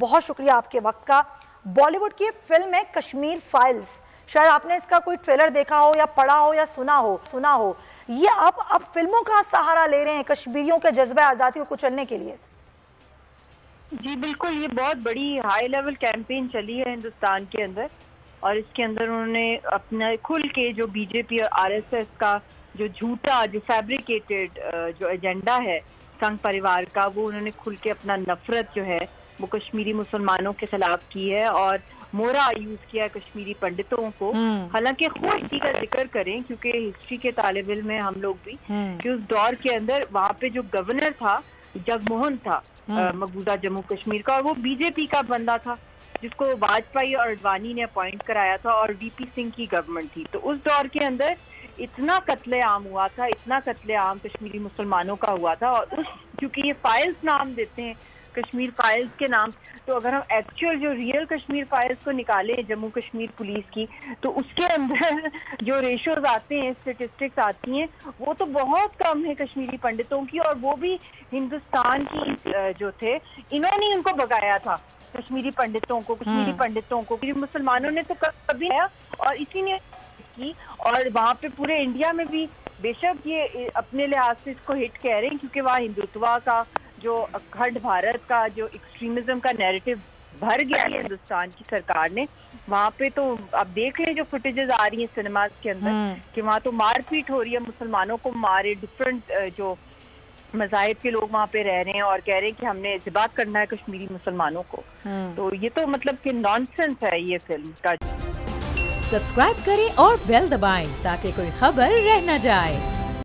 بہت شکریہ آپ کے وقت کا. بالی ووڈ کی فلم ہے کشمیر فائلز, شاید آپ نے اس کا کوئی ٹریلر دیکھا ہو یا پڑھا ہو یا سنا ہو. یہ آپ اب فلموں کا سہارا لے رہے ہیں کشمیریوں کے جذبہ آزادی کو کچلنے کے لیے؟ جی بالکل, یہ بہت بڑی ہائی لیول کیمپین چلی ہے ہندوستان کے اندر, اور اس کے اندر انہوں نے اپنا کھل کے جو بی جے پی اور آر ایس ایس کا جو جھوٹا جو فیبریکیٹڈ جو ایجنڈا ہے سنگھ پریوار کا, وہ انہوں نے کھل کے اپنا نفرت جو ہے وہ کشمیری مسلمانوں کے خلاف کی ہے, اور مورا یوز کیا ہے کشمیری پنڈتوں کو. حالانکہ خود اسی کا ذکر کریں کیونکہ ہسٹری کے طالب علم ہیں ہم لوگ بھی, کہ اس دور کے اندر وہاں پہ جو گورنر تھا جگموہن تھا مقبوضہ جموں کشمیر کا, اور وہ بی جے پی کا بندہ تھا جس کو واجپئی اور اڈوانی نے اپوائنٹ کرایا تھا, اور وی پی سنگھ کی گورنمنٹ تھی. تو اس دور کے اندر اتنا قتل عام ہوا تھا, اتنا قتل عام کشمیری مسلمانوں کا ہوا تھا, اور کیونکہ یہ فائلز نام دیتے ہیں کشمیر فائلز کے نام, تو اگر ہم ایکچوئل جو ریئل کشمیر فائلز کو نکالیں جموں کشمیر پولیس کی, تو اس کے اندر جو ریشوز آتے ہیں, اسٹیٹسٹکس آتی ہیں, وہ تو بہت کم ہے کشمیری پنڈتوں کی, اور وہ بھی ہندوستان کی جو تھے انہوں نے ان کو بگایا تھا کشمیری پنڈتوں کو. مسلمانوں نے تو کبھی آیا, اور اسی نے کی, اور وہاں پہ پورے انڈیا میں بھی بے شک یہ اپنے لحاظ سے اس کو ہٹ کہہ رہے ہیں کیونکہ وہاں ہندوتوا کا جو اکھنڈ بھارت کا جو ایکسٹریمزم کا نیریٹو بھر گیا ہے ہندوستان کی سرکار نے. وہاں پہ تو آپ دیکھ لیں جو فوٹیجز آ رہی ہیں سنیماز کے اندر کہ وہاں تو مار پیٹ ہو رہی ہے, مسلمانوں کو مارے, ڈفرنٹ جو مذاہب کے لوگ وہاں پہ رہ رہے ہیں اور کہہ رہے ہیں کہ ہم نے ذبح کرنا ہے کشمیری مسلمانوں کو. تو یہ تو مطلب کہ نان سینس ہے یہ فلم کا. سبسکرائب کریں اور بیل دبائیں تاکہ کوئی خبر رہ نہ جائے.